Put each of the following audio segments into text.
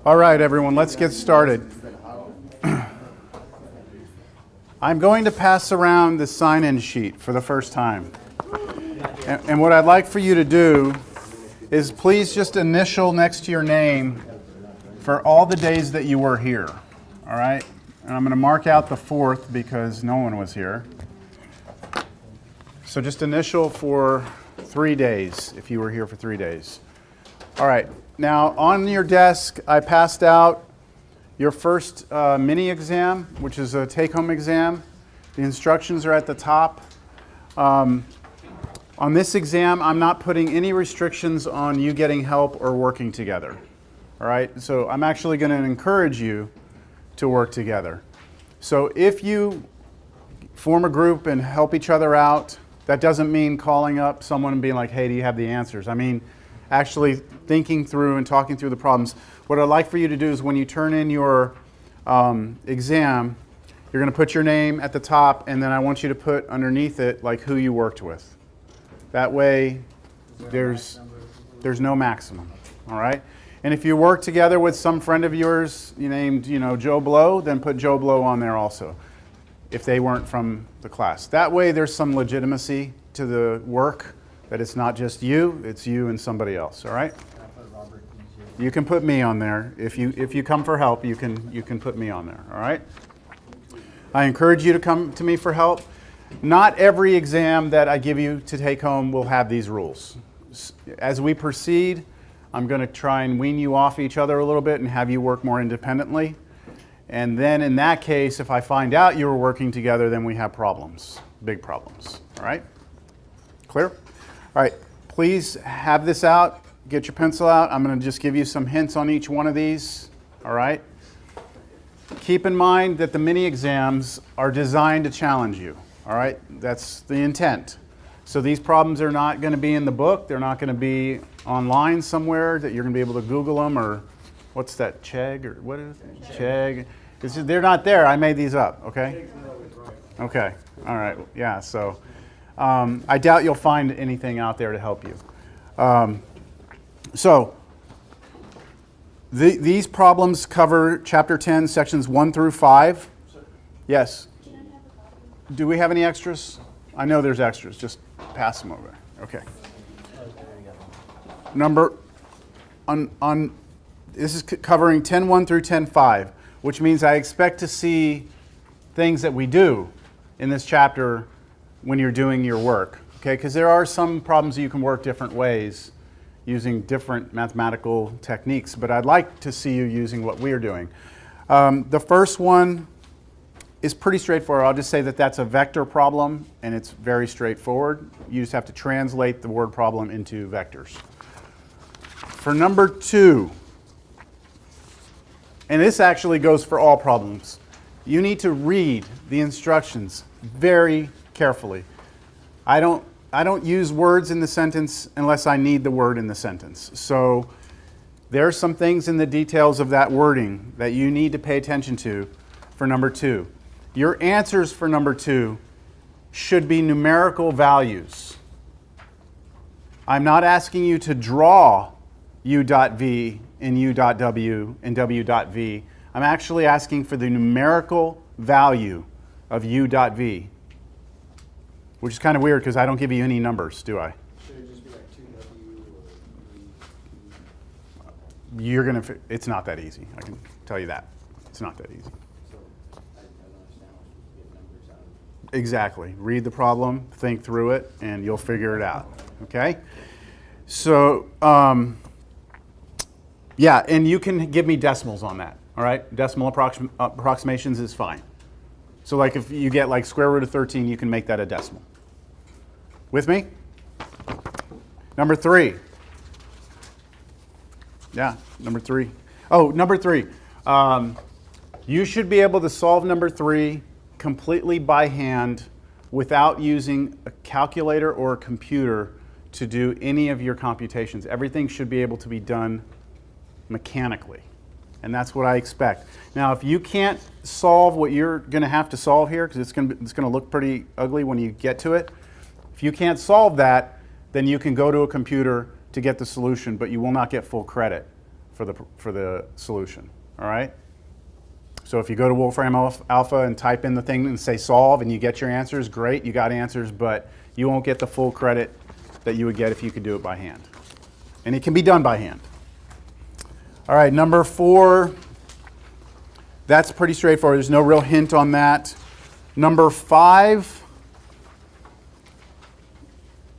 All right, everyone, let's get started. I'm going to pass around the sign-in sheet for the first time. And what I'd like for you to do is please just initial next to your name for all the days that you were here. All right? And I'm going to mark out the 4th because no one was here. So just initial for 3 days if you were here for 3 days. All right. Now, on your desk, I passed out your first mini exam, which is a take-home exam. The instructions are at the top. On this exam, I'm not putting any restrictions on you getting help or working together. All right? So I'm actually going to encourage you to work together. So if you form a group and help each other out, that doesn't mean calling up someone and being like, hey, do you have the answers? I mean, actually thinking through and talking through the problems. What I'd like for you to do is when you turn in your exam, you're going to put your name at the top, and then I want you to put underneath it like who you worked with. That way there's no maximum, all right? And if you work together with some friend of yours you named, Joe Blow, then put Joe Blow on there also, if they weren't from the class. That way there's some legitimacy to the work, that it's not just you, it's you and somebody else, all right? You can put me on there. If you come for help, you can put me on there, all right? I encourage you to come to me for help. Not every exam that I give you to take home will have these rules. As we proceed, I'm going to try and wean you off each other a little bit and have you work more independently. And then in that case, if I find out you were working together, then we have problems, big problems, all right? Clear? All right, please have this out. Get your pencil out. I'm going to just give you some hints on each one of these, all right? Keep in mind that the mini exams are designed to challenge you, all right? That's the intent. So these problems are not going to be in the book. They're not going to be online somewhere that you're going to be able to Google them, or what's that, Chegg, or what is it? Chegg. They're not there. I made these up, okay? Okay, all right, yeah, so I doubt you'll find anything out there to help you. These problems cover Chapter 10, Sections 1 through 5. Yes? Do we have any extras? I know there's extras. Just pass them over. Okay. This is covering 10.1 through 10.5, which means I expect to see things that we do in this chapter when you're doing your work. Okay? Because there are some problems that you can work different ways using different mathematical techniques, but I'd like to see you using what we're doing. The first one is pretty straightforward. I'll just say that that's a vector problem, and it's very straightforward. You just have to translate the word problem into vectors. For number 2, and this actually goes for all problems, you need to read the instructions very carefully. I don't use words in the sentence unless I need the word in the sentence. So there are some things in the details of that wording that you need to pay attention to for number 2. Your answers for number 2 should be numerical values. I'm not asking you to draw u.v and u.w and w.v. I'm actually asking for the numerical value of u.v. Which is kind of weird because I don't give you any numbers, do I? Should it just be like 2W or You're going to, it's not that easy. I can tell you that. It's not that easy. So I don't understand how to get numbers out of it. Exactly. Read the problem, think through it, and you'll figure it out. Okay? So, yeah, and you can give me decimals on that. All right? Decimal approximations is fine. So like if you get like square root of 13, you can make that a decimal. With me? Number 3. Yeah, number 3. Oh, number 3. You should be able to solve number 3 completely by hand without using a calculator or a computer to do any of your computations. Everything should be able to be done mechanically. And that's what I expect. Now, if you can't solve what you're going to have to solve here, because it's going to look pretty ugly when you get to it, if you can't solve that, then you can go to a computer to get the solution, but you will not get full credit for the solution, all right? So if you go to Wolfram Alpha and type in the thing and say solve and you get your answers, great, you got answers, but you won't get the full credit that you would get if you could do it by hand. And it can be done by hand. All right, number 4, that's pretty straightforward. There's no real hint on that. Number 5,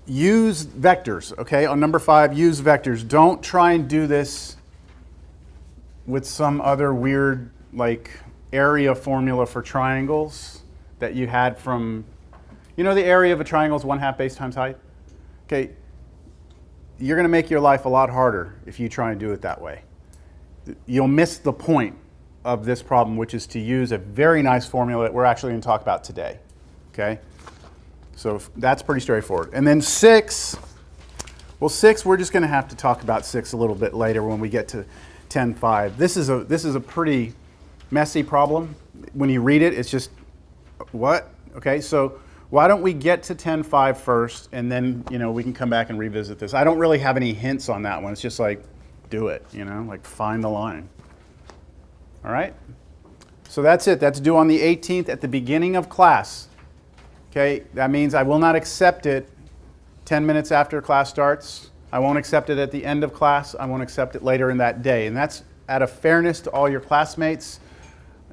use vectors, okay? On number 5, use vectors. Don't try and do this with some other weird, like, area formula for triangles that you had from, you know, the area of a triangle is 1/2 base times height? Okay, you're going to make your life a lot harder if you try and do it that way. You'll miss the point of this problem, which is to use a very nice formula that we're actually going to talk about today, okay? So that's pretty straightforward. And then 6, well, 6, we're just going to have to talk about 6 a little bit later when we get to 10.5. This is a pretty messy problem. When you read it, it's just, what? Okay, so why don't we get to 10.5 first, and then, you know, we can come back and revisit this. I don't really have any hints on that one. It's just like, do it, you know, like find the line. All right? So that's it. That's due on the 18th at the beginning of class. Okay, that means I will not accept it 10 minutes after class starts. I won't accept it at the end of class. I won't accept it later in that day. And that's out of fairness to all your classmates.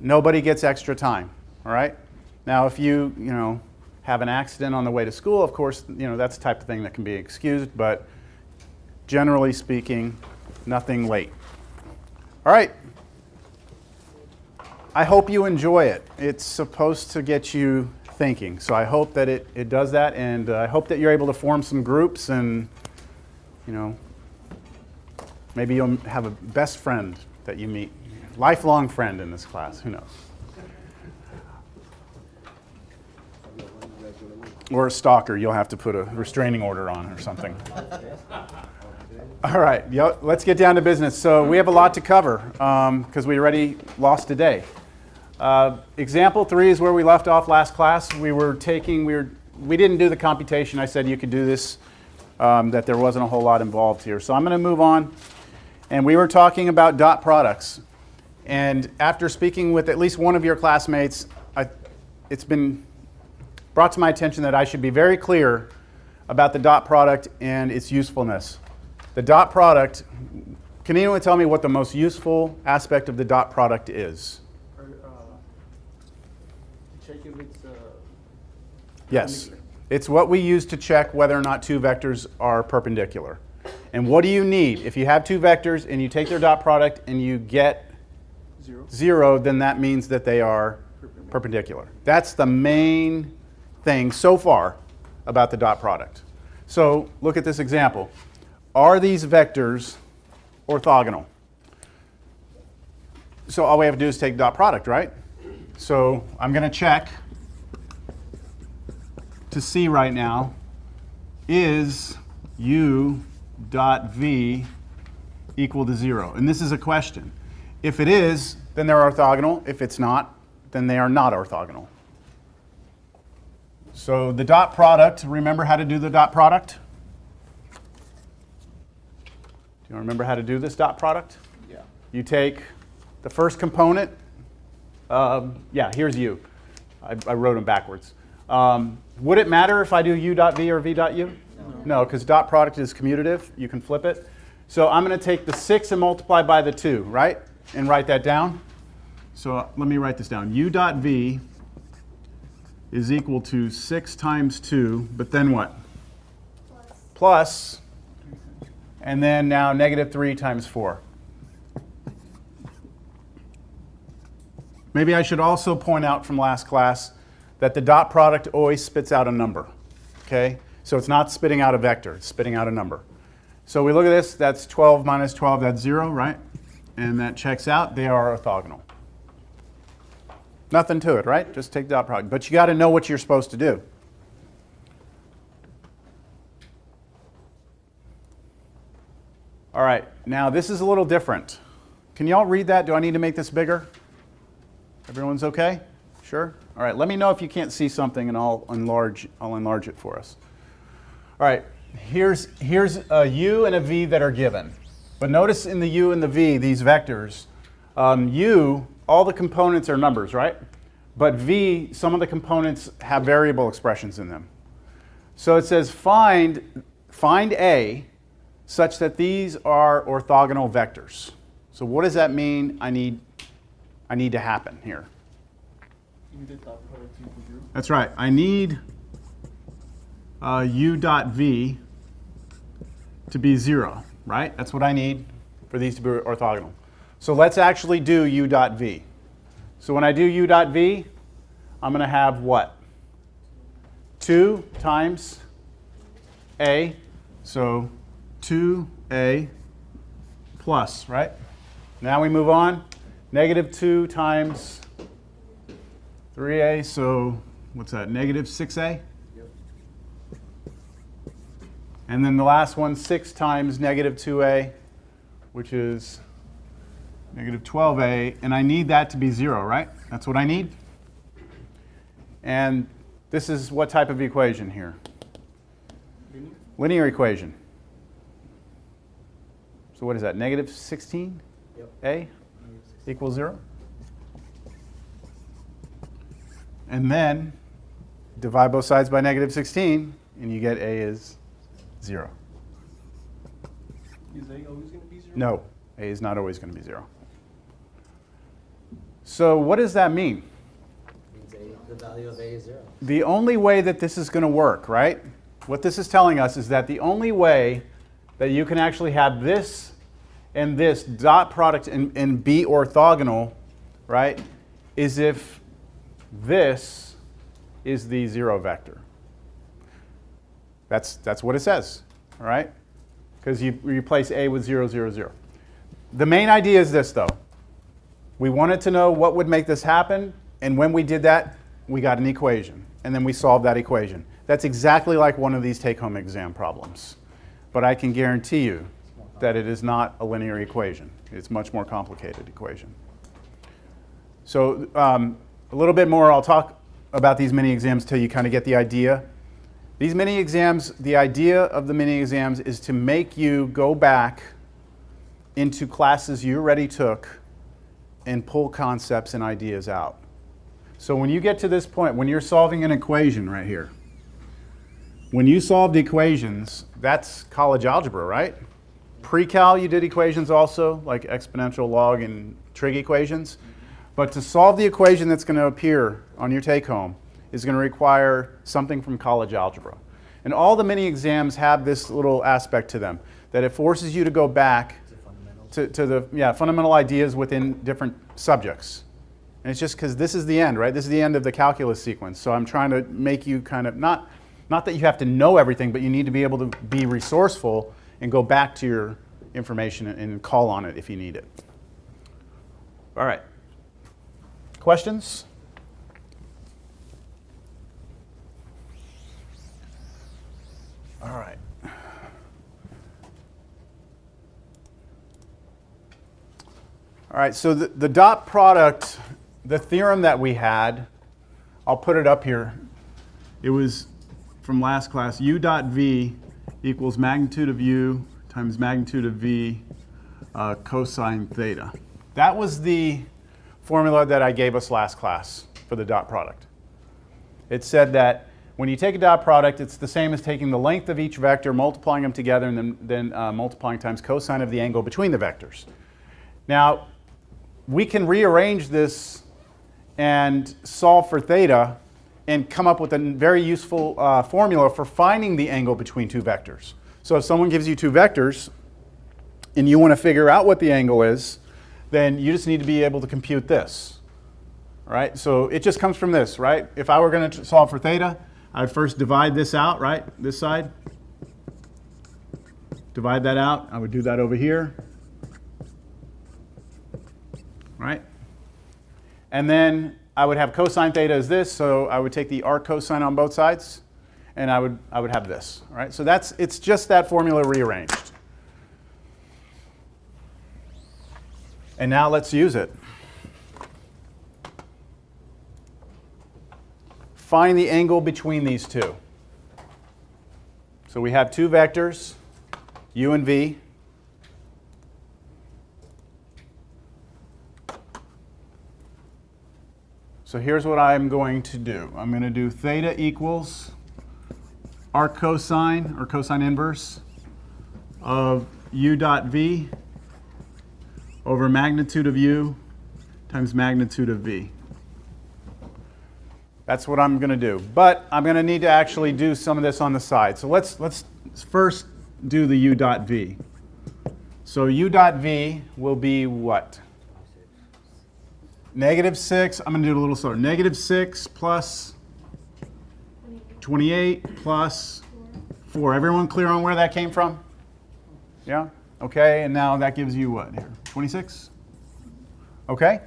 Nobody gets extra time, all right? Now, if you know, have an accident on the way to school, of course, you know, that's the type of thing that can be excused, but generally speaking, nothing late. All right. I hope you enjoy it. It's supposed to get you thinking. So I hope that it does that, and I hope that you're able to form some groups and, you know, maybe you'll have a best friend that you meet, lifelong friend in this class, who knows. Or a stalker you'll have to put a restraining order on or something. All right, let's get down to business. So we have a lot to cover because we already lost a day. Example 3 is where we left off last class. We didn't do the computation. I said you could do this, that there wasn't a whole lot involved here. So I'm going to move on. And we were talking about dot products. And after speaking with at least one of your classmates, it's been brought to my attention that I should be very clear about the dot product and its usefulness. The dot product, can anyone tell me what the most useful aspect of the dot product is? Check if it's Yes, it's what we use to check whether or not two vectors are perpendicular. And what do you need? If you have two vectors and you take their dot product and you get 0, then that means that they are perpendicular. That's the main thing so far about the dot product. So look at this example. Are these vectors orthogonal? So all we have to do is take dot product, right? So I'm going to check to see right now, is u dot v equal to 0? And this is a question. If it is, then they're orthogonal. If it's not, then they are not orthogonal. So the dot product, remember how to do the dot product? Do you remember how to do this dot product? Yeah. You take the first component. Here's u. I wrote them backwards. Would it matter if I do u dot v or v dot u? No, because dot product is commutative. You can flip it. So I'm going to take the 6 and multiply by the 2, right? And write that down. So let me write this down. U dot v is equal to 6 times 2, but then what? Plus, and then now negative 3 times 4. Maybe I should also point out from last class that the dot product always spits out a number, okay? So it's not spitting out a vector, it's spitting out a number. So we look at this, that's 12 minus 12, that's 0, right? And that checks out, they are orthogonal. Nothing to it, right? Just take the dot product. But you got to know what you're supposed to do. All right, now this is a little different. Can y'all read that? Do I need to make this bigger? Everyone's okay? Sure? All right, let me know if you can't see something and I'll enlarge it for us. All right, here's a u and a v that are given. But notice in the u and the v, these vectors, u, all the components are numbers, right? But v, some of the components have variable expressions in them. So it says find A such that these are orthogonal vectors. So what does that mean I need to happen here? You need the dot product equal 0. That's right. I need u dot v to be 0, right? That's what I need for these to be orthogonal. So let's actually do u dot v. So when I do u dot v, I'm going to have what? 2 times a, so 2a plus, right? Now we move on. Negative 2 times 3a, so what's that? Negative 6a? Yep. And then the last one, 6 times negative 2a, which is negative 12a, and I need that to be 0, right? That's what I need. And this is what type of equation here? Linear equation. So what is that? Negative 16a Yep. equals 0. And then divide both sides by negative 16, and you get a is 0. Is A always going to be 0? No, a is not always going to be 0. So what does that mean? Means the value of A is 0. The only way that this is going to work, right? What this is telling us is that the only way that you can actually have this and this dot product and be orthogonal, right, is if this is the 0 vector. That's what it says, all right? Because you replace A with 0, 0, 0. The main idea is this, though. We wanted to know what would make this happen, and when we did that, we got an equation, and then we solved that equation. That's exactly like one of these take-home exam problems. But I can guarantee you that it is not a linear equation. It's a much more complicated equation. So a little bit more, I'll talk about these mini exams till you kind of get the idea. These mini exams, the idea of the mini exams is to make you go back into classes you already took and pull concepts and ideas out. So when you get to this point, when you're solving an equation right here, when you solved equations, that's college algebra, right? Pre-cal, you did equations also, like exponential, log, and trig equations. But to solve the equation that's going to appear on your take-home is going to require something from college algebra. And all the mini exams have this little aspect to them, that it forces you to go back to the fundamental ideas within different subjects. And it's just because this is the end, right? This is the end of the calculus sequence. So I'm trying to make you kind of, not that you have to know everything, but you need to be able to be resourceful and go back to your information and call on it if you need it. All right. Questions? All right. All right, so the dot product, the theorem that we had, I'll put it up here. It was from last class, u dot v equals magnitude of u times magnitude of v cosine theta. That was the formula that I gave us last class for the dot product. It said that when you take a dot product, it's the same as taking the length of each vector, multiplying them together, and then multiplying times cosine of the angle between the vectors. Now, we can rearrange this and solve for theta and come up with a very useful formula for finding the angle between two vectors. So if someone gives you two vectors and you want to figure out what the angle is, then you just need to be able to compute this. Right? So it just comes from this, right? If I were going to solve for theta, I'd first divide this out, right? This side. Divide that out. I would do that over here. Right? And then I would have cosine theta as this, so I would take the arc cosine on both sides, and I would have this. Right? So it's just that formula rearranged. And now let's use it. Find the angle between these two. So we have two vectors, u and v. So here's what I'm going to do. I'm going to do theta equals arc cosine, or cosine inverse, of u dot v over magnitude of u times magnitude of v. That's what I'm going to do. But I'm going to need to actually do some of this on the side. So let's first do the u dot v. So u dot v will be what? -6. I'm going to do it a little slower. -6 plus 28 plus 4. Everyone clear on where that came from? Yeah? Okay, and now that gives you what here? 26? Okay.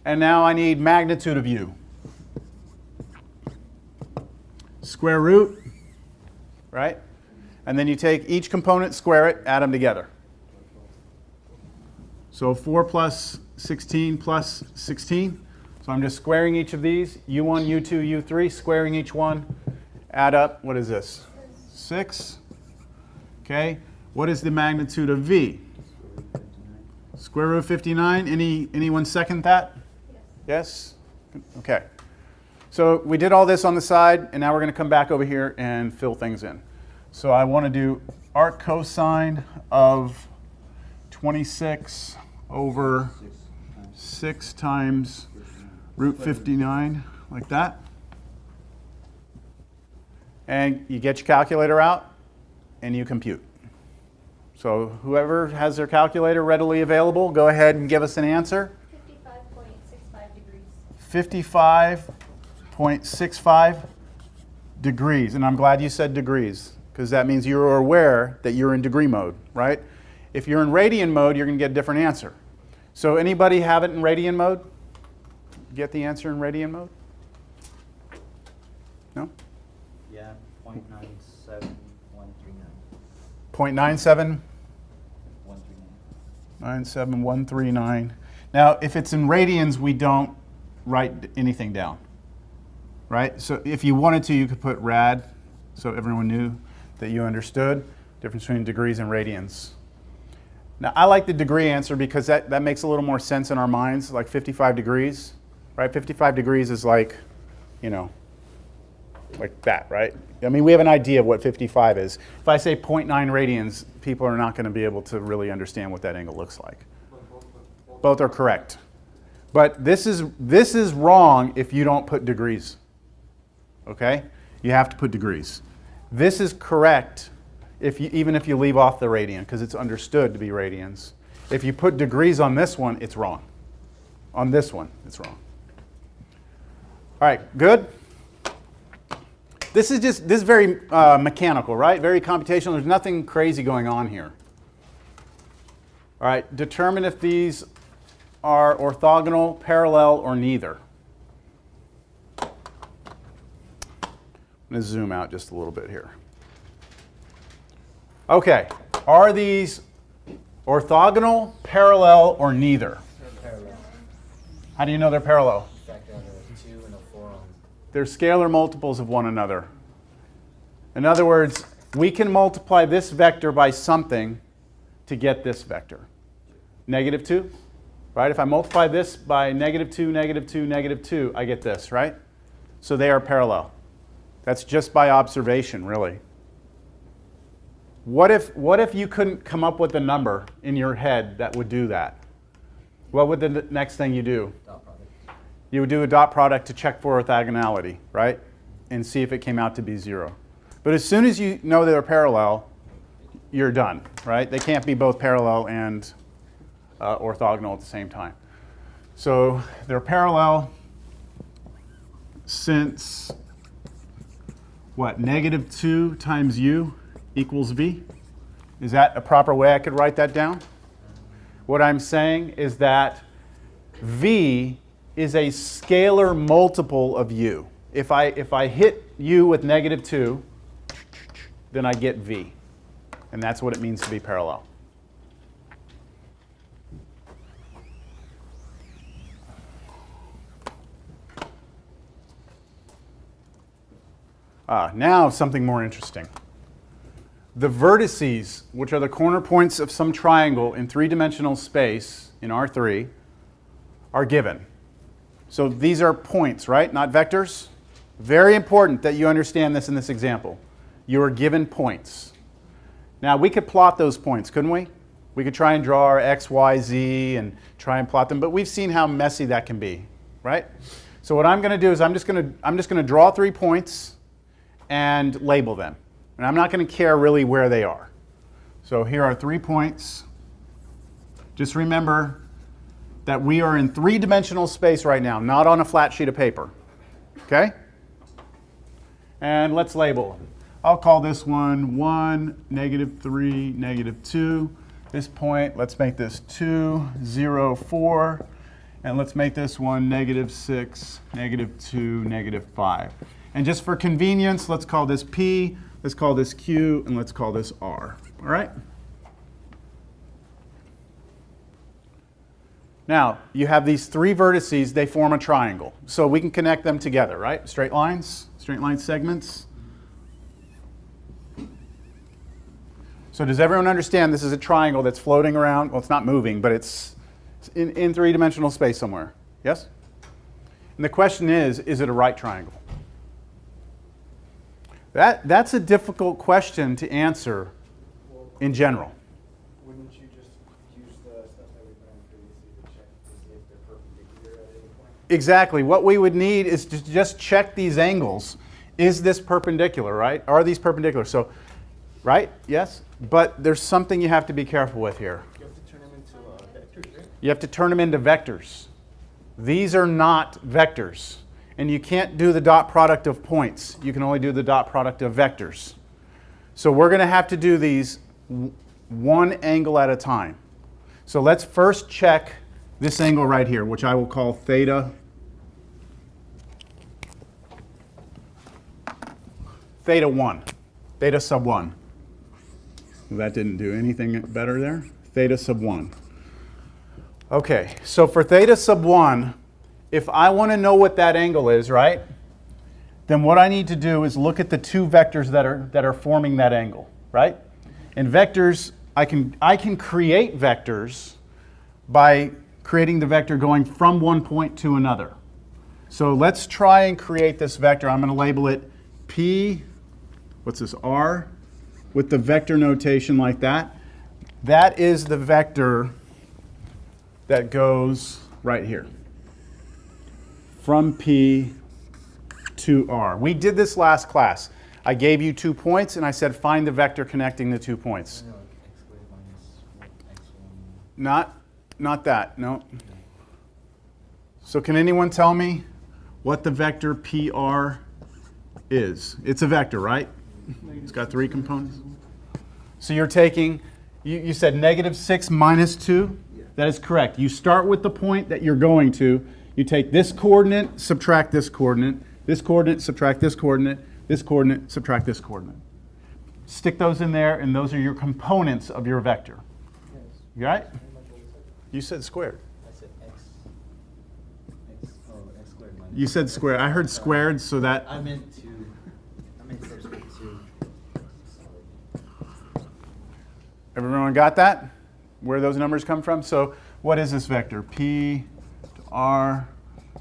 And now I need magnitude of u. Square root, right? And then you take each component, square it, add them together. So 4 plus 16 plus 16. So I'm just squaring each of these. u1, u2, u3, squaring each one. Add up, what is this? 6. Okay. What is the magnitude of v? Square root of 59. Anyone second that? Yes? Okay. So we did all this on the side, and now we're going to come back over here and fill things in. So I want to do arc cosine of 26 over 6 times root 59, like that. And you get your calculator out, and you compute. So whoever has their calculator readily available, go ahead and give us an answer. 55.65 degrees. 55.65 degrees. And I'm glad you said degrees, because that means you're aware that you're in degree mode, right? If you're in radian mode, you're going to get a different answer. So anybody have it in radian mode? Get the answer in radian mode? No? Yeah, 0.97139. 0.97? 97139. Now, if it's in radians, we don't write anything down, right? So if you wanted to, you could put rad, so everyone knew that you understood the difference between degrees and radians. Now, I like the degree answer because that makes a little more sense in our minds, like 55 degrees, right? 55 degrees is like, you know, like that, right? I mean, we have an idea of what 55 is. If I say 0.9 radians, people are not going to be able to really understand what that angle looks like. Both are correct. But this is wrong if you don't put degrees, okay? You have to put degrees. This is correct even if you leave off the radian, because it's understood to be radians. If you put degrees on this one, it's wrong. On this one, it's wrong. All right, good? This is very mechanical, right? Very computational. There's nothing crazy going on here. All right, determine if these are orthogonal, parallel, or neither. I'm going to zoom out just a little bit here. Okay, are these orthogonal, parallel, or neither? Parallel. How do you know they're parallel? Factor out a 2 and a 4 on. They're scalar multiples of one another. In other words, we can multiply this vector by something to get this vector. -2, right? If I multiply this by -2, -2, -2, I get this, right? So they are parallel. That's just by observation, really. What if you couldn't come up with a number in your head that would do that? What would the next thing you do? Dot product. You would do a dot product to check for orthogonality, right? And see if it came out to be 0. But as soon as you know they're parallel, you're done, right? They can't be both parallel and orthogonal at the same time. So they're parallel since, what, -2 times u equals v? Is that a proper way I could write that down? What I'm saying is that v is a scalar multiple of u. If I hit u with -2, then I get v. And that's what it means to be parallel. Now something more interesting. The vertices, which are the corner points of some triangle in three-dimensional space in R3, are given. So these are points, right? Not vectors. Very important that you understand this in this example. You are given points. Now we could plot those points, couldn't we? We could try and draw our x, y, z and try and plot them, but we've seen how messy that can be, right? So what I'm going to do is I'm just going to draw 3 points and label them. And I'm not going to care really where they are. So here are 3 points. Just remember that we are in 3-dimensional space right now, not on a flat sheet of paper. Okay? And let's label them. I'll call this one 1, -3, -2. This point, let's make this 2, 0, 4. And let's make this one -6, -2, -5. And just for convenience, let's call this P, let's call this Q, and let's call this R. All right? Now, you have these 3 vertices, they form a triangle. So we can connect them together, right? Straight line segments. So does everyone understand this is a triangle that's floating around? Well, it's not moving, but it's in 3-dimensional space somewhere. Yes? And the question is it a right triangle? That's a difficult question to answer in general. Wouldn't you just use the stuff that we've done previously to check to see if they're perpendicular at any point? Exactly. What we would need is to just check these angles. Is this perpendicular, right? Are these perpendicular? So, right? Yes? But there's something you have to be careful with here. You have to turn them into vectors, right? You have to turn them into vectors. These are not vectors. And you can't do the dot product of points. You can only do the dot product of vectors. So we're going to have to do these one angle at a time. So let's first check this angle right here, which I will call theta. Theta 1. Theta sub 1. Well, that didn't do anything better there. Theta sub 1. Okay, so for theta sub 1, if I want to know what that angle is, right, then what I need to do is look at the 2 vectors that are forming that angle, right? And vectors, I can create vectors by creating the vector going from one point to another. So let's try and create this vector. I'm going to label it P, what's this, R, with the vector notation like that. That is the vector that goes right here, from P to R. We did this last class. I gave you 2 points, and I said find the vector connecting the 2 points. Not that, no. So can anyone tell me what the vector PR is? It's a vector, right? It's got 3 components. So you're taking, you said -6 minus 2? That is correct. You start with the point that you're going to. You take this coordinate, subtract this coordinate, subtract this coordinate, subtract this coordinate. Stick those in there, and those are your components of your vector. Yes. You right? Pretty much what we said. You said squared. I said x squared minus. You said squared. I heard squared, so that... I meant subscript 2. Sorry. Everyone got that? Where those numbers come from? So what is this vector? P to R.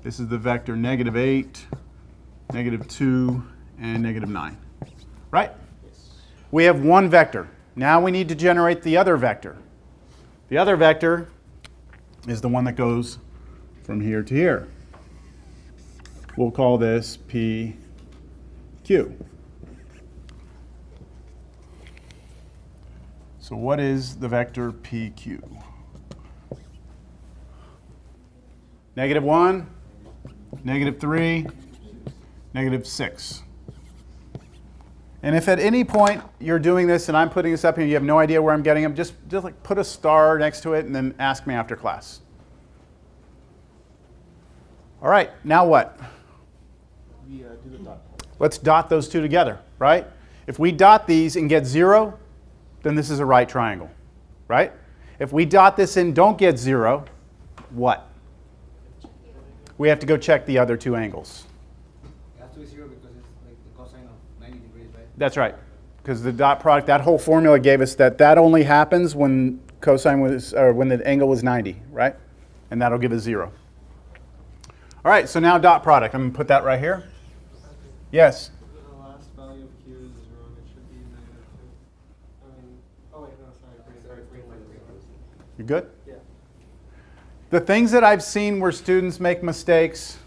This is the vector -8, -2, and -9. Right? Yes. We have one vector. Now we need to generate the other vector. The other vector is the one that goes from here to here. We'll call this PQ. So what is the vector PQ? -1, -3, -6. And if at any point you're doing this and I'm putting this up here and you have no idea where I'm getting them, just like put a star next to it and then ask me after class. All right, now what? We do the dot product. Let's dot those 2 together, right? If we dot these and get 0, then this is a right triangle, right? If we dot this and don't get 0, what? We have to go check the other 2 angles. It has to be 0 because it's like the cosine of 90 degrees, right? That's right, because the dot product, that whole formula gave us that only happens when cosine was, or when the angle was 90, right? And that'll give us 0. All right, so now dot product. I'm going to put that right here. Yes? The last value of Q is wrong. It should be -2. Oh wait, no, sorry. Green. You good? Yeah. The things that I've seen where students make mistakes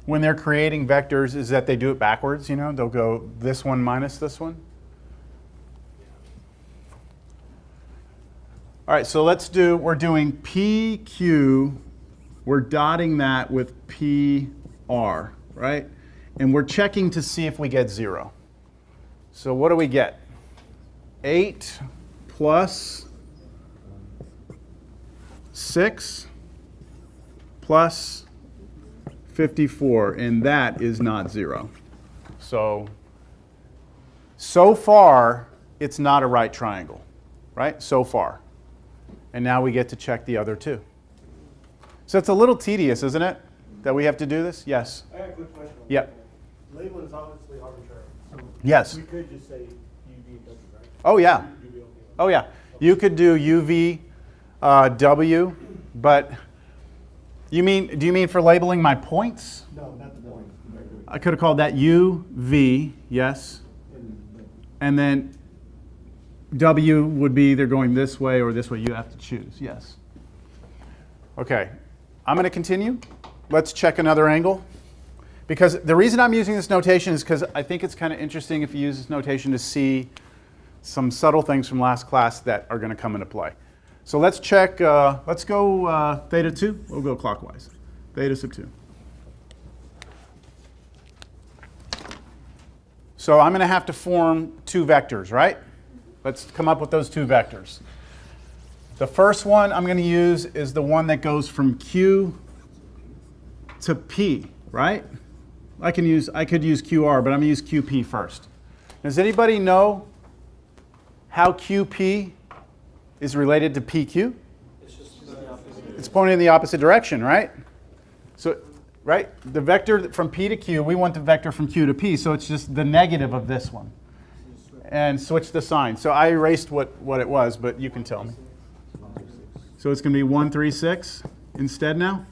when they're creating vectors is that they do it backwards, you know? They'll go this one minus this one. All right, so we're doing PQ, we're dotting that with PR, right? And we're checking to see if we get 0. So what do we get? 8 plus 6 plus 54, and that is not 0. So far, it's not a right triangle, right? So far. And now we get to check the other two. So it's a little tedious, isn't it, that we have to do this? Yes? I got a quick question. Yep. Label is obviously arbitrary. So Yes. we could just say UV W, right? Oh, yeah. UV okay. Oh, yeah. You could do UV W, but do you mean for labeling my points? No, not the point. I could have called that UV, yes. And then W would be either going this way or this way. You have to choose, yes. Okay, I'm going to continue. Let's check another angle. Because the reason I'm using this notation is because I think it's kind of interesting if you use this notation to see some subtle things from last class that are going to come into play. So let's check, let's go theta 2. We'll go clockwise. Theta sub 2. So I'm going to have to form two vectors, right? Let's come up with those two vectors. The first one I'm going to use is the one that goes from Q to P, right? I could use QR, but I'm going to use QP first. Does anybody know how QP is related to PQ? It's pointing in the opposite direction, right? So, right, the vector from P to Q, we want the vector from Q to P, so it's just the negative of this one. And switch the sign. So I erased what it was, but you can tell me. So it's going to be 1, 3, 6 instead now?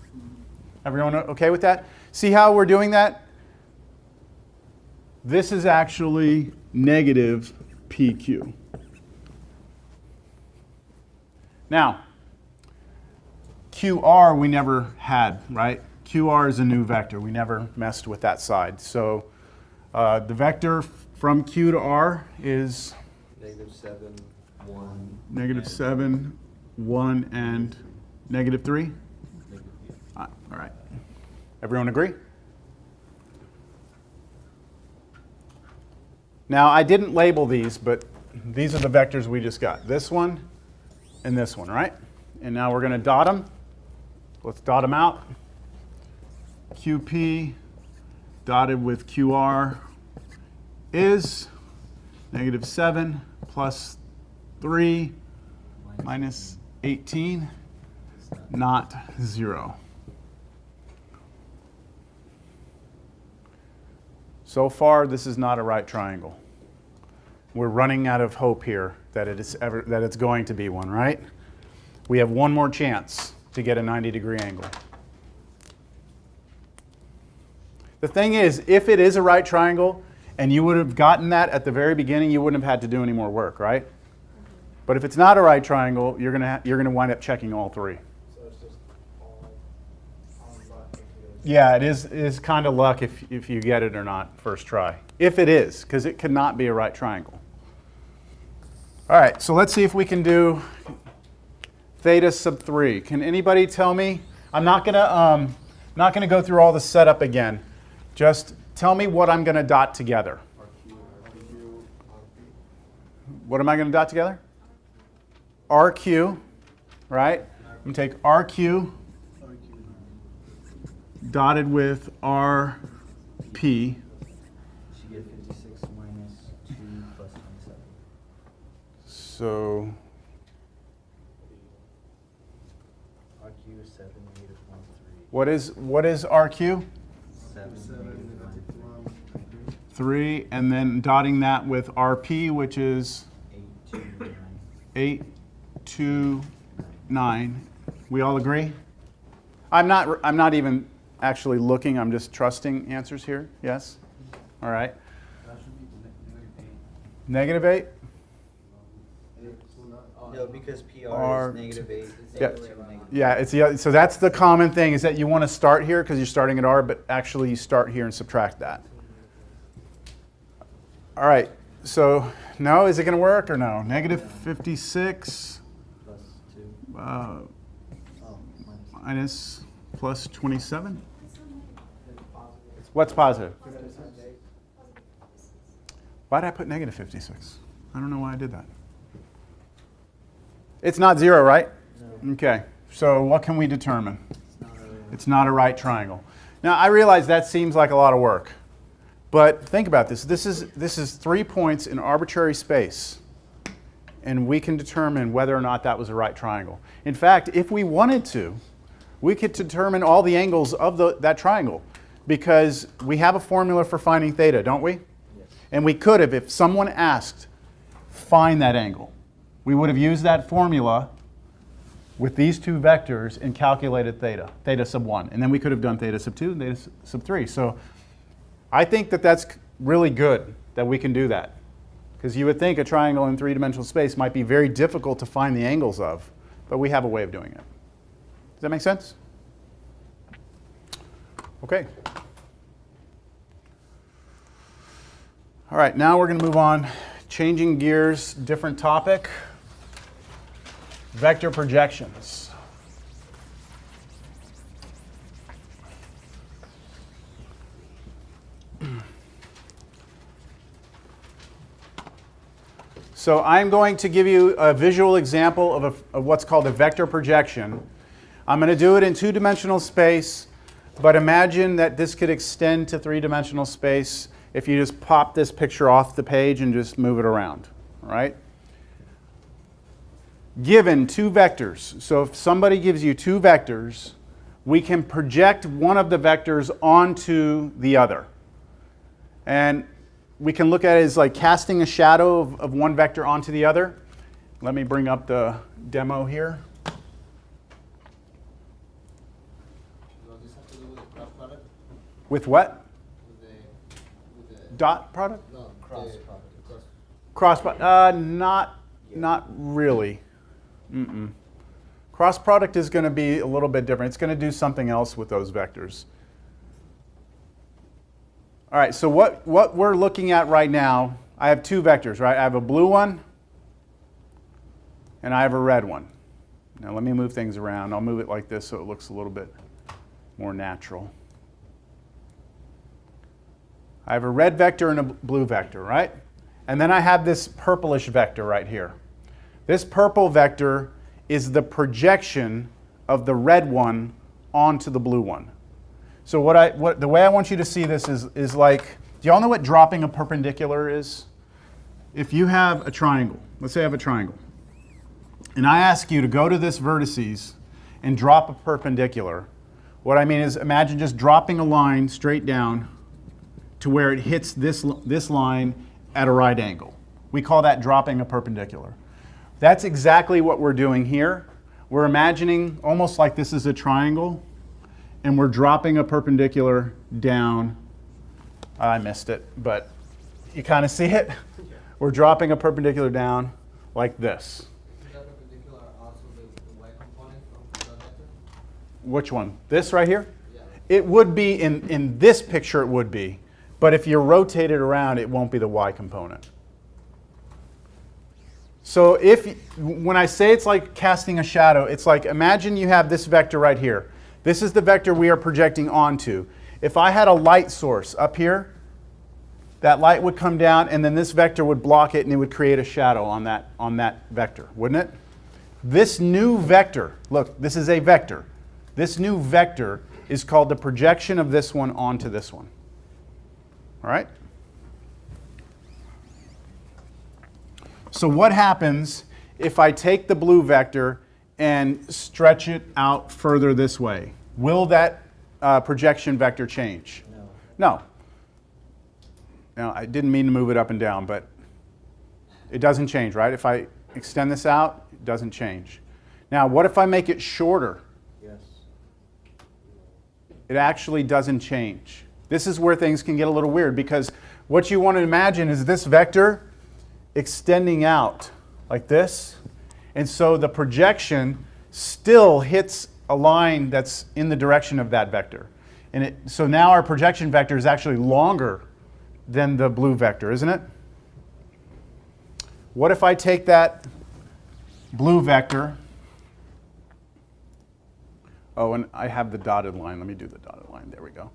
Everyone okay with that? See how we're doing that? This is actually negative PQ. Now, QR we never had, right? QR is a new vector. We never messed with that side. So the vector from Q to R is -7, 1. -7, 1, and -3. All right. Everyone agree? Now, I didn't label these, but these are the vectors we just got. This one and this one, right? And now we're going to dot them. Let's dot them out. QP dotted with QR is -7 plus 3 minus 18, not 0. So far, this is not a right triangle. We're running out of hope here that it's going to be one, right? We have one more chance to get a 90-degree angle. The thing is, if it is a right triangle, and you would have gotten that at the very beginning, you wouldn't have had to do any more work, right? But if it's not a right triangle, you're gonna wind up checking all three. So it's just all on luck. Yeah, it is kind of luck if you get it or not first try. If it is, because it could not be a right triangle. All right, so let's see if we can do theta sub 3. Can anybody tell me? I'm not gonna go through all the setup again. Just tell me what I'm going to dot together. What am I going to dot together? RQ, right? I'm going to take RQ dotted with RP. You get 56 minus 2 plus 27. So RQ is 7, negative 1, 3. what is RQ? 7, negative 1, 3, and then dotting that with RP, which is 8, 2, 9. 8, 2, 9. We all agree? I'm not even actually looking, I'm just trusting answers here. Yes? All right. That should be Negative 8? No, because PR R- is negative 8. It's Yeah. equal to negative Yeah, it's the, so that's the common thing, is that you want to start here because you're starting at R, but actually you start here and subtract that. All right, so no, is it going to work or no? Negative 56 plus 2. uh, Oh, minus. minus plus 27? What's positive? Why did I put negative 56? I don't know why I did that. It's not 0, right? No. Okay, so what can we determine? It's not really. It's not a right triangle. Now, I realize that seems like a lot of work, but think about this. This is 3 points in arbitrary space, and we can determine whether or not that was a right triangle. In fact, if we wanted to, we could determine all the angles of that triangle, because we have a formula for finding theta, don't we? Yes. And we could have, if someone asked, find that angle. We would have used that formula with these two vectors and calculated theta, theta sub 1. And then we could have done theta sub 2 and theta sub 3. So I think that that's really good that we can do that. Because you would think a triangle in three-dimensional space might be very difficult to find the angles of, but we have a way of doing it. Does that make sense? Okay. All right, now we're going to move on. Changing gears, different topic. Vector projections. So I'm going to give you a visual example of what's called a vector projection. I'm going to do it in two-dimensional space, but imagine that this could extend to three-dimensional space if you just pop this picture off the page and just move it around, all right? Given two vectors, so if somebody gives you two vectors, we can project one of the vectors onto the other. And we can look at it as like casting a shadow of one vector onto the other. Let me bring up the demo here. Does this have to do with the cross product? With what? With the Dot product? no, Cross the product. cross. Cross, not really. Cross product is going to be a little bit different. It's going to do something else with those vectors. All right, so what we're looking at right now, I have two vectors, right? I have a blue one and I have a red one. Now let me move things around. I'll move it like this so it looks a little bit more natural. I have a red vector and a blue vector, right? And then I have this purplish vector right here. This purple vector is the projection of the red one onto the blue one. So the way I want you to see this is like, do y'all know what dropping a perpendicular is? If you have a triangle, let's say I have a triangle, and I ask you to go to this vertices and drop a perpendicular, what I mean is imagine just dropping a line straight down to where it hits this line at a right angle. We call that dropping a perpendicular. That's exactly what we're doing here. We're imagining almost like this is a triangle, and we're dropping a perpendicular down. I missed it, but you kind of see it? We're dropping a perpendicular down like this. Is that perpendicular also the y component of the vector? Which one? This right here? Yeah. It would be, in this picture it would be, but if you rotate it around, it won't be the y component. So when I say it's like casting a shadow, it's like imagine you have this vector right here. This is the vector we are projecting onto. If I had a light source up here, that light would come down and then this vector would block it and it would create a shadow on that vector, wouldn't it? This new vector, look, this is a vector. This new vector is called the projection of this one onto this one. All right? So what happens if I take the blue vector and stretch it out further this way? Will that projection vector change? No. No. Now, I didn't mean to move it up and down, but it doesn't change, right? If I extend this out, it doesn't change. Now, what if I make it shorter? Yes. It actually doesn't change. This is where things can get a little weird, because what you want to imagine is this vector extending out like this. And so the projection still hits a line that's in the direction of that vector. And so now our projection vector is actually longer than the blue vector, isn't it? What if I take that blue vector? Oh, and I have the dotted line. Let me do the dotted line. There we go.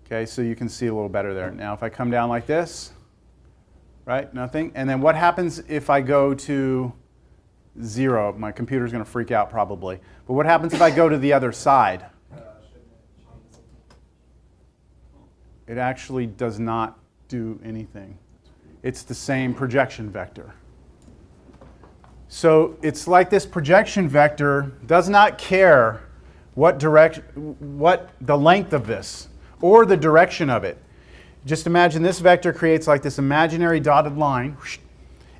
Okay, so you can see a little better there. Now if I come down like this, right, nothing. And then what happens if I go to 0? My computer's going to freak out probably. But what happens if I go to the other side? It actually does not do anything. It's the same projection vector. So it's like this projection vector does not care what the length of this or the direction of it. Just imagine this vector creates like this imaginary dotted line,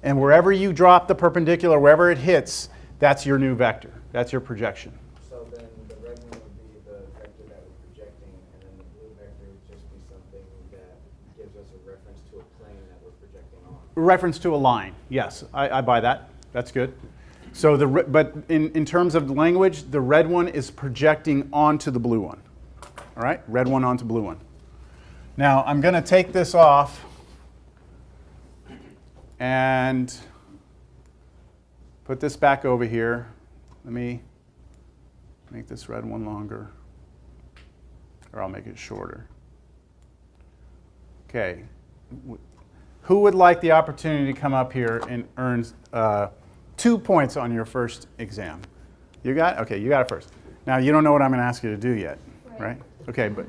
and wherever you drop the perpendicular, wherever it hits, that's your new vector. That's your projection. So then the red one would be the vector that we're projecting, and then the blue vector would just be something that gives us a reference to a plane that we're projecting on. Reference to a line, yes, I buy that. That's good. So but in terms of language, the red one is projecting onto the blue one. All right, red one onto blue one. Now I'm going to take this off and put this back over here. Let me make this red one longer, or I'll make it shorter. Okay. Who would like the opportunity to come up here and earn 2 points on your first exam? You got it? Okay, you got it first. Now, you don't know what I'm going to ask you to do yet, right? Okay, but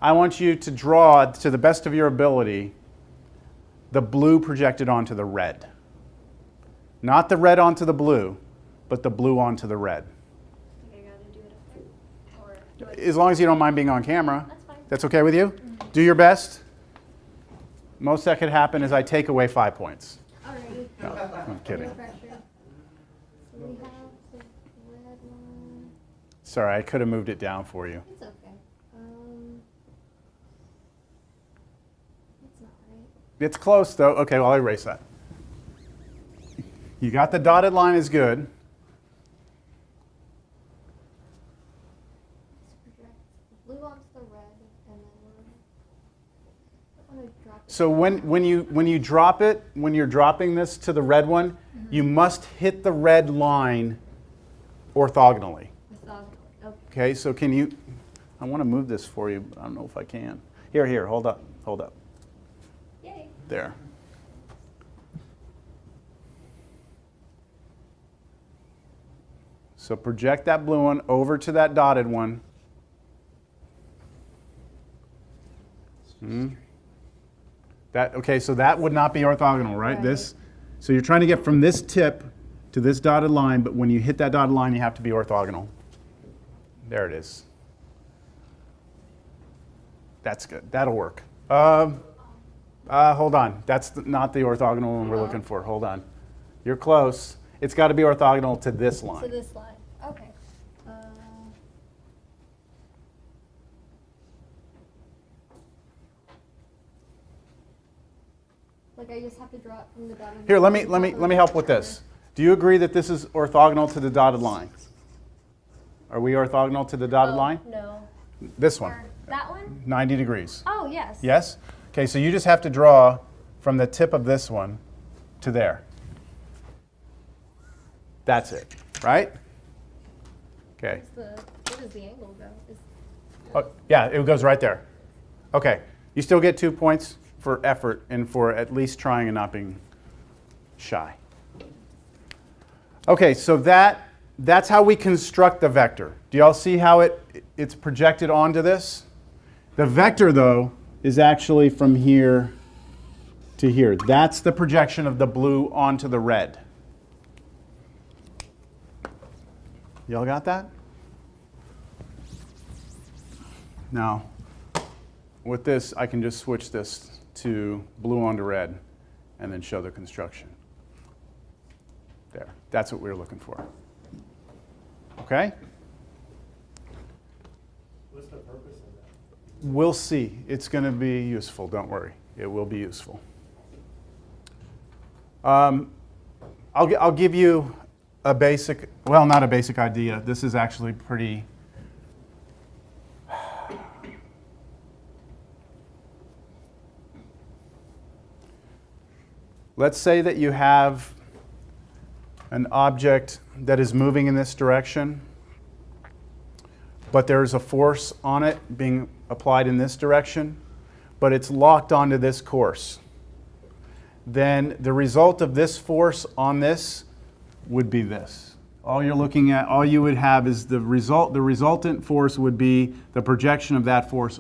I want you to draw, to the best of your ability, the blue projected onto the red. Not the red onto the blue, but the blue onto the red. I think I gotta do it up there. Or do I As long as you don't mind being on camera. That's fine. That's okay with you? Do your best. Most that could happen is I take away 5 points. Alrighty. No, I'm kidding. No pressure. So we have the red one. Sorry, I could have moved it down for you. It's okay. That's not right. It's close though. Okay, well, I'll erase that. You got the dotted line is good. Let's project the blue onto the red, and then I want to drop it. So when you drop it, when you're dropping this to the red one, you must hit the red line orthogonally. Okay. Okay, so can you, I want to move this for you, but I don't know if I can. Here, hold up. Yay. There. So project that blue one over to that dotted one. Okay, so that would not be orthogonal, right? Right. So you're trying to get from this tip to this dotted line, but when you hit that dotted line, you have to be orthogonal. There it is. That's good. That'll work. Hold on. That's not the orthogonal one we're looking for. Hold on. You're close. It's got to be orthogonal to this line. To this line. Okay. Like I just have to draw it from the bottom. Here, let me help with this. Do you agree that this is orthogonal to the dotted line? Are we orthogonal to the dotted line? No. This one, Or that one? 90 degrees. Oh, yes. Yes? Okay, so you just have to draw from the tip of this one to there. That's it, right? Okay. Where does the angle go? Oh, yeah, it goes right there. Okay, you still get 2 points for effort and for at least trying and not being shy. Okay, so that's how we construct the vector. Do y'all see how it's projected onto this? The vector, though, is actually from here to here. That's the projection of the blue onto the red. Y'all got that? Now, with this, I can just switch this to blue onto red and then show the construction. There. That's what we were looking for. Okay? We'll see. It's going to be useful. Don't worry. It will be useful. I'll give you a basic, well, not a basic idea. This is actually pretty. Let's say that you have an object that is moving in this direction, but there's a force on it being applied in this direction, but it's locked onto this course. Then the result of this force on this would be this. All you're looking at, all you would have is the resultant force would be the projection of that force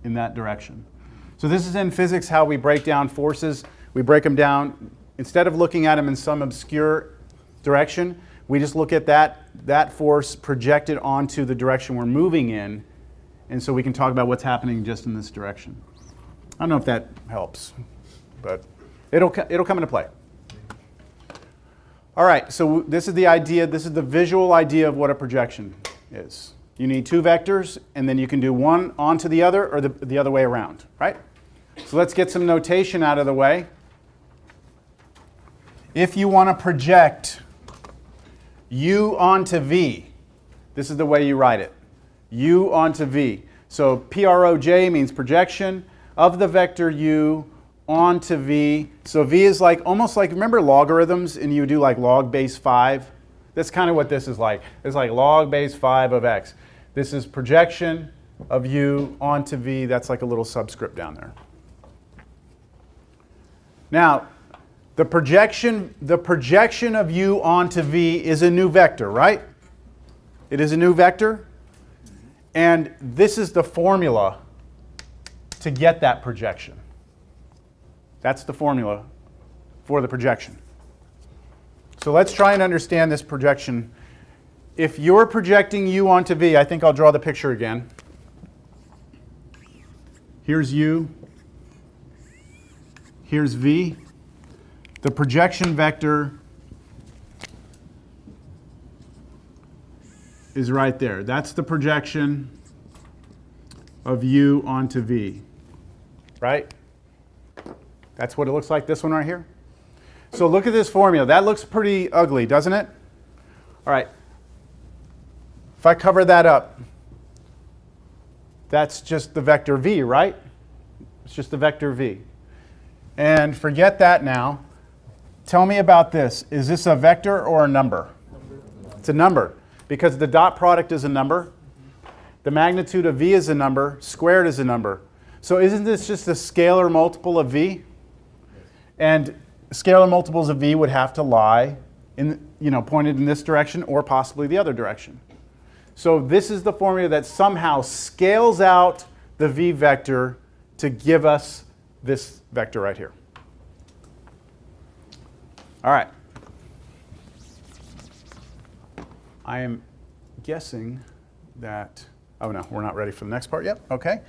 in that direction. So this is in physics how we break down forces. We break them down, instead of looking at them in some obscure direction, we just look at that force projected onto the direction we're moving in, and so we can talk about what's happening just in this direction. I don't know if that helps, but it'll come into play. All right, so this is the idea, this is the visual idea of what a projection is. You need two vectors, and then you can do one onto the other or the other way around, right? So let's get some notation out of the way. If you want to project u onto v, this is the way you write it. U onto v. So PROJ means projection of the vector u onto v. So v is like almost like, remember logarithms and you do like log base 5? That's kind of what this is like. It's like log base 5 of x. This is projection of u onto v. That's like a little subscript down there. Now, the projection of u onto v is a new vector, right? It is a new vector. And this is the formula to get that projection. That's the formula for the projection. So let's try and understand this projection. If you're projecting u onto v, I think I'll draw the picture again. Here's u. Here's v. The projection vector is right there. That's the projection of u onto v, right? That's what it looks like, this one right here. So look at this formula. That looks pretty ugly, doesn't it? All right. If I cover that up, that's just the vector v, right? It's just the vector v. And forget that now. Tell me about this. Is this a vector or a number? It's a number, because the dot product is a number. The magnitude of v is a number. Squared is a number. So isn't this just a scalar multiple of v? And scalar multiples of v would have to lie in, pointed in this direction or possibly the other direction. So this is the formula that somehow scales out the v vector to give us this vector right here. All right. I am guessing that, oh no, we're not ready for the next part yet. Okay.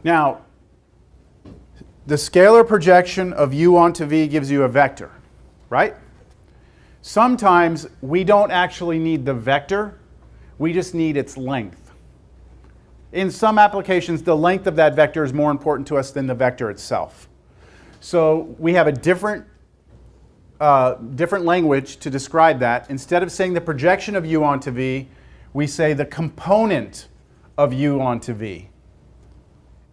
Now, the scalar projection of u onto v gives you a vector, right? Sometimes we don't actually need the vector, we just need its length. In some applications, the length of that vector is more important to us than the vector itself. So we have a different language to describe that. Instead of saying the projection of u onto v, we say the component of u onto v.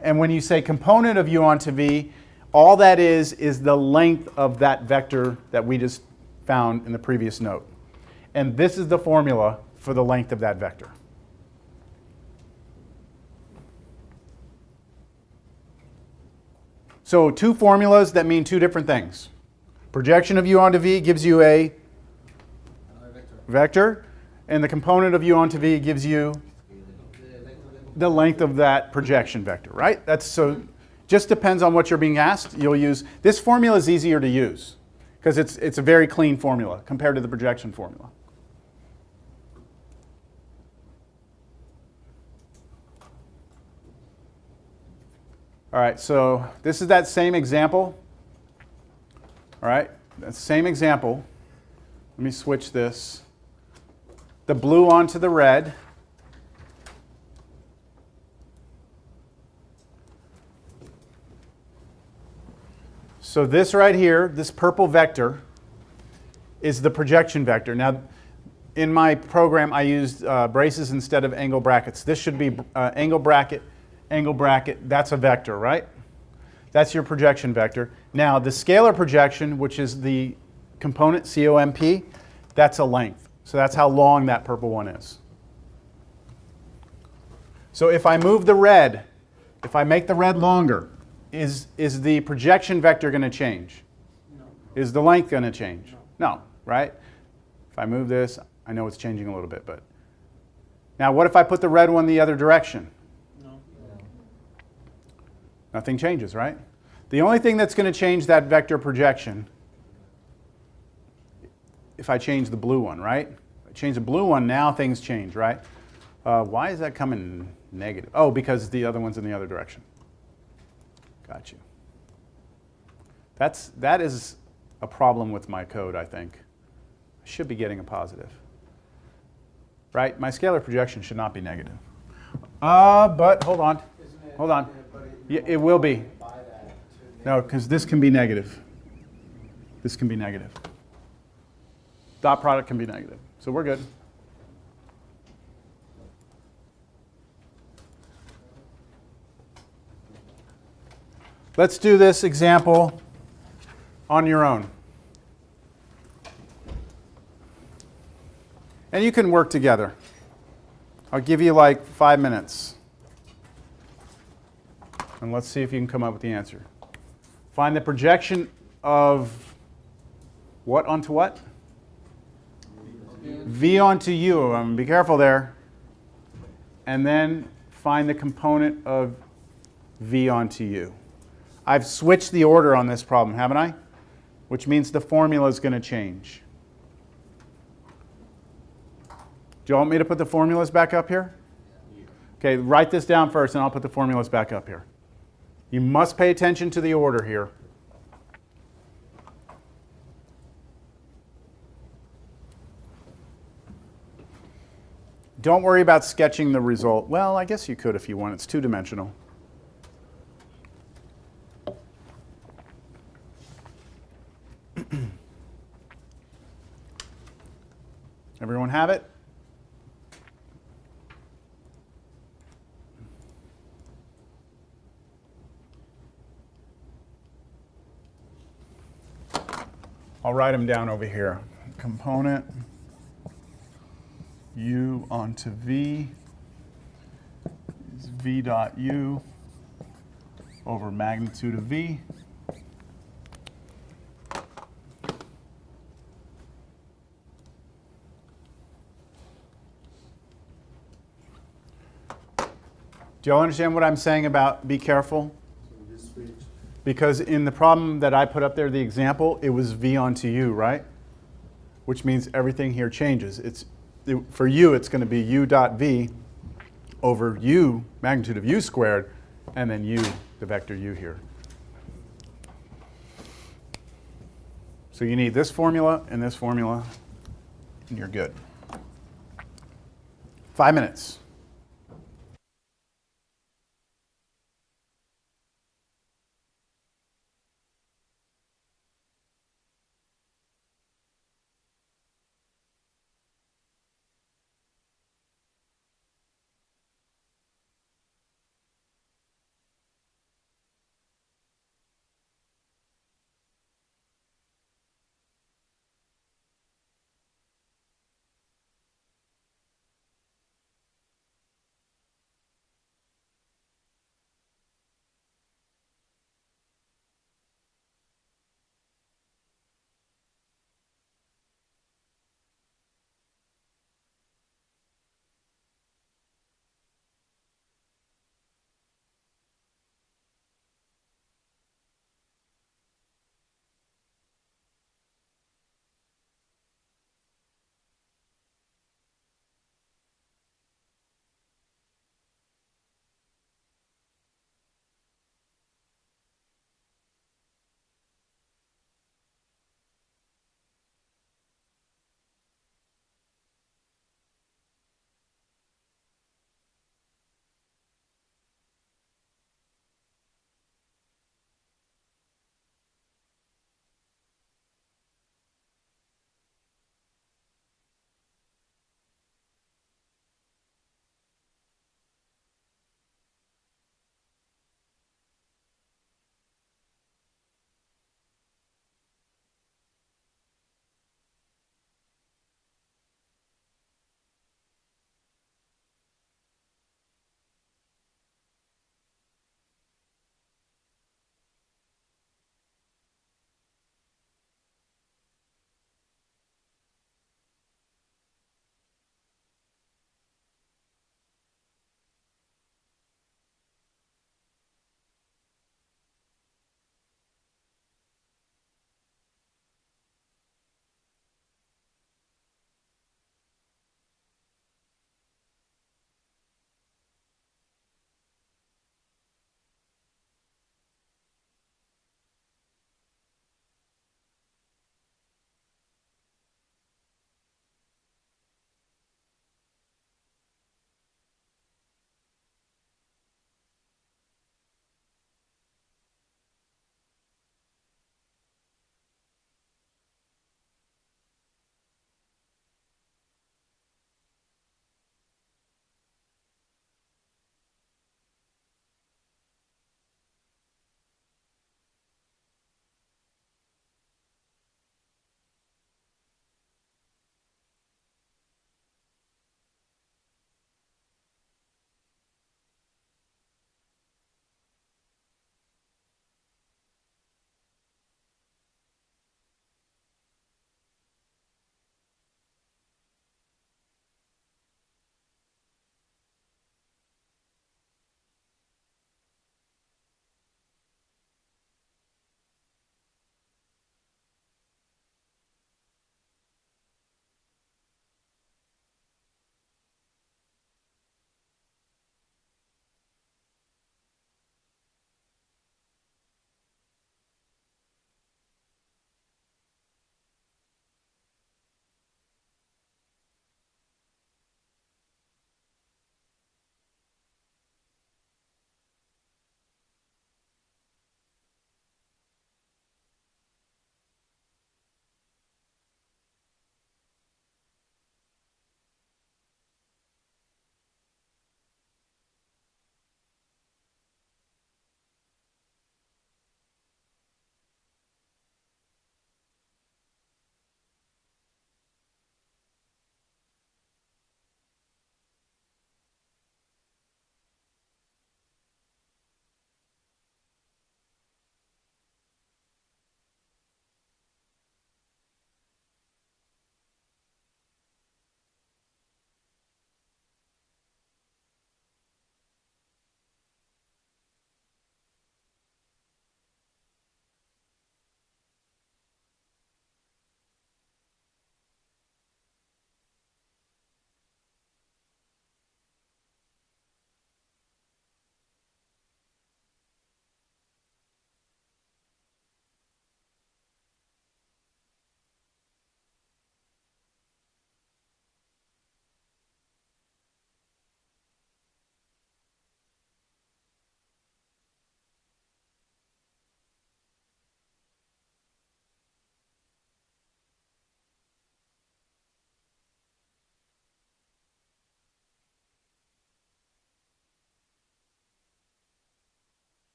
And when you say component of u onto v, all that is the length of that vector that we just found in the previous note. And this is the formula for the length of that vector. So two formulas that mean two different things. Projection of u onto v gives you a vector, and the component of u onto v gives you the length of that projection vector, right? That's so just depends on what you're being asked. You'll use this formula is easier to use because it's a very clean formula compared to the projection formula. All right, so this is that same example. All right, that same example. Let me switch this. The blue onto the red. So this right here, this purple vector, is the projection vector. Now, in my program, I used braces instead of angle brackets. This should be angle bracket, that's a vector, right? That's your projection vector. Now, the scalar projection, which is the component, COMP, that's a length. So that's how long that purple one is. So if I move the red, if I make the red longer, is the projection vector going to change? No. Is the length going to change? No, right? If I move this, I know it's changing a little bit, but. Now what if I put the red one the other direction? No. Nothing changes, right? The only thing that's going to change that vector projection, if I change the blue one, right? If I change the blue one, now things change, right? Why is that coming negative? Oh, because the other one's in the other direction. Got you. That is a problem with my code, I think. I should be getting a positive. Right? My scalar projection should not be negative. But hold on. Hold on. Yeah, it will be. No, because this can be negative. This can be negative. Dot product can be negative. So we're good. Let's do this example on your own. And you can work together. I'll give you like 5 minutes. And let's see if you can come up with the answer. Find the projection of what onto what? V onto U. Be careful there. And then find the component of V onto U. I've switched the order on this problem, haven't I? Which means the formula is going to change. Do you want me to put the formulas back up here? Okay, write this down first and I'll put the formulas back up here. You must pay attention to the order here. Don't worry about sketching the result. Well, I guess you could if you want. It's two-dimensional. Everyone have it? I'll write them down over here. Component U onto V is V dot U over magnitude of V. Do y'all understand what I'm saying about be careful? Because in the problem that I put up there, the example, it was V onto U, right? Which means everything here changes. For U, it's going to be U dot V over U, magnitude of U squared, and then U, the vector U here. So you need this formula, and you're good. 5 minutes.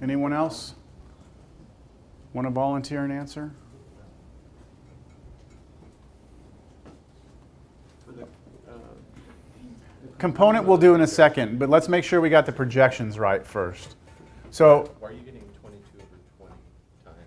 Anyone else want to volunteer an answer? For the, Component we'll do in a second, but let's make sure we got the projections right first. So, Why are you getting 22 over 20 times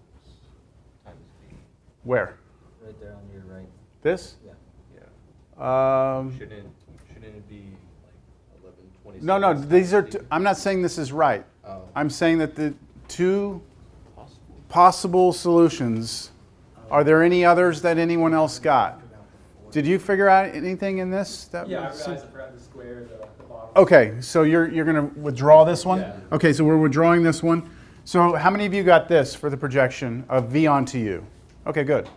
V? where? Right there on your right. This? Yeah. Yeah. Shouldn't it be like 11, 20? No, these are, I'm not saying this is right. Oh. I'm saying that the two Possible. possible solutions, are there any others that anyone else got? Did you figure out anything in this? That yeah, I was- realized I forgot the square, the bottom. Okay, so you're going to withdraw this one? Yeah. Okay, so we're withdrawing this one. So how many of you got this for the projection of V onto U? Okay, good.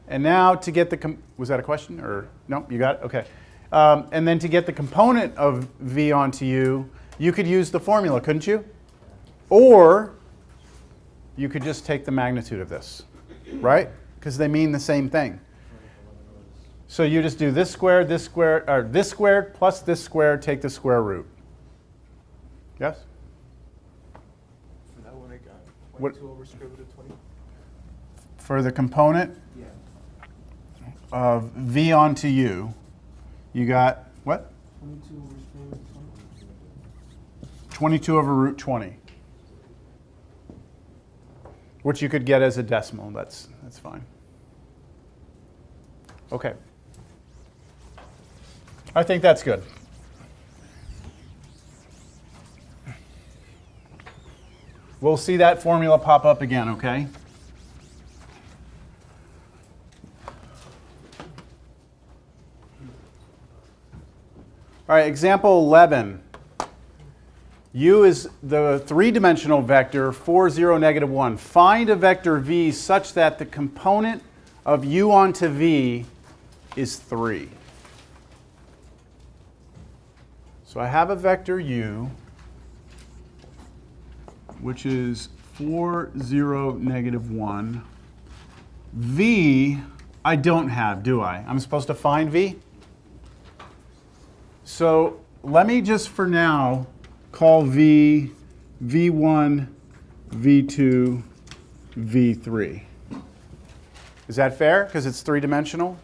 And now to get the, was that a question or, no, you got it? Okay. And then to get the component of V onto U, you could use the formula, couldn't you? Or you could just take the magnitude of this, right? Because they mean the same thing. So you just do this squared, or this squared plus this squared, take the square root. Yes? For that one, I got What- 22 over square root of 20. For the component Yeah. of V onto U, you got what? 22 over square root of 20. 22 over root 20. Which you could get as a decimal, that's fine. Okay. I think that's good. We'll see that formula pop up again, okay? All right, example 11. U is the three-dimensional vector 4, 0, negative 1. Find a vector v such that the component of u onto v is 3. So I have a vector u, which is 4, 0, negative 1. V, I don't have, do I? I'm supposed to find v? So let me just for now call v v1, v2, v3. Is that fair? Because it's three-dimensional?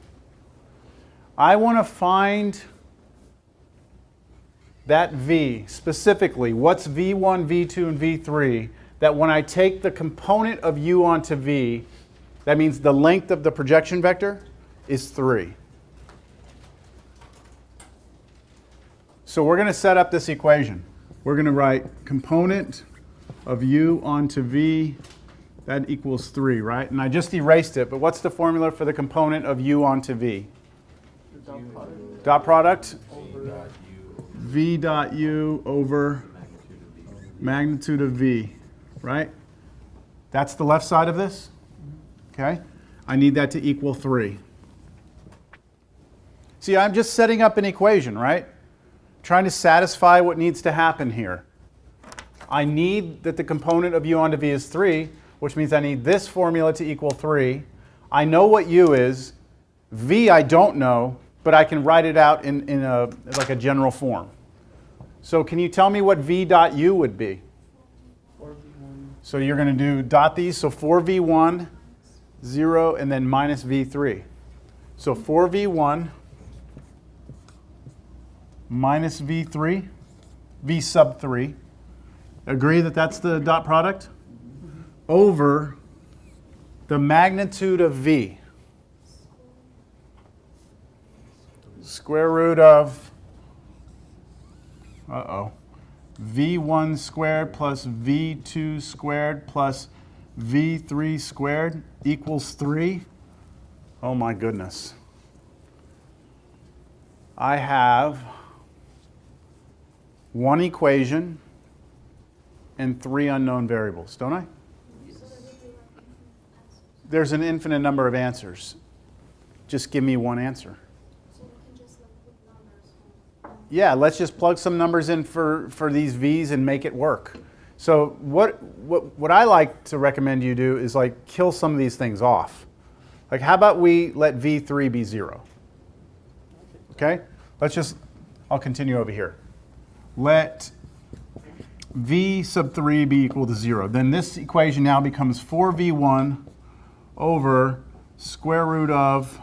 I want to find that v specifically. What's v1, v2, and v3? That when I take the component of u onto v, that means the length of the projection vector is 3. So we're going to set up this equation. We're going to write component of u onto v, that equals 3, right? And I just erased it, but what's the formula for the component of u onto v? Dot product? V dot u over magnitude of v, right? That's the left side of this? Okay? I need that to equal 3. See, I'm just setting up an equation, right? Trying to satisfy what needs to happen here. I need that the component of u onto v is 3, which means I need this formula to equal 3. I know what u is. V I don't know, but I can write it out in like a general form. So can you tell me what v dot u would be? 4v1. So you're going to do dot these, so 4v1, 0, and then minus v3. So 4v1 minus v3, v sub 3. Agree that that's the dot product? Over the magnitude of v. Square root of, v1 squared plus v2 squared plus v3 squared equals 3. Oh my goodness. I have one equation and 3 unknown variables, don't I? There's an infinite number of answers. Just give me one answer. Yeah, let's just plug some numbers in for these v's and make it work. So what I like to recommend you do is like kill some of these things off. Like how about we let v3 be 0? Okay? I'll continue over here. Let v sub 3 be equal to 0. Then this equation now becomes 4v1 over square root of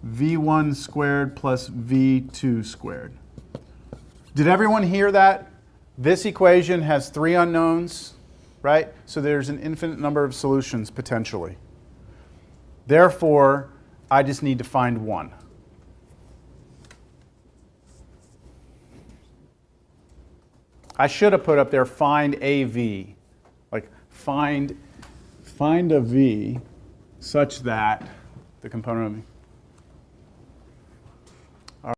v1 squared plus v2 squared. Did everyone hear that? This equation has 3 unknowns, right? So there's an infinite number of solutions potentially. Therefore, I just need to find one. I should have put up there find a v. Like find a v such that the component of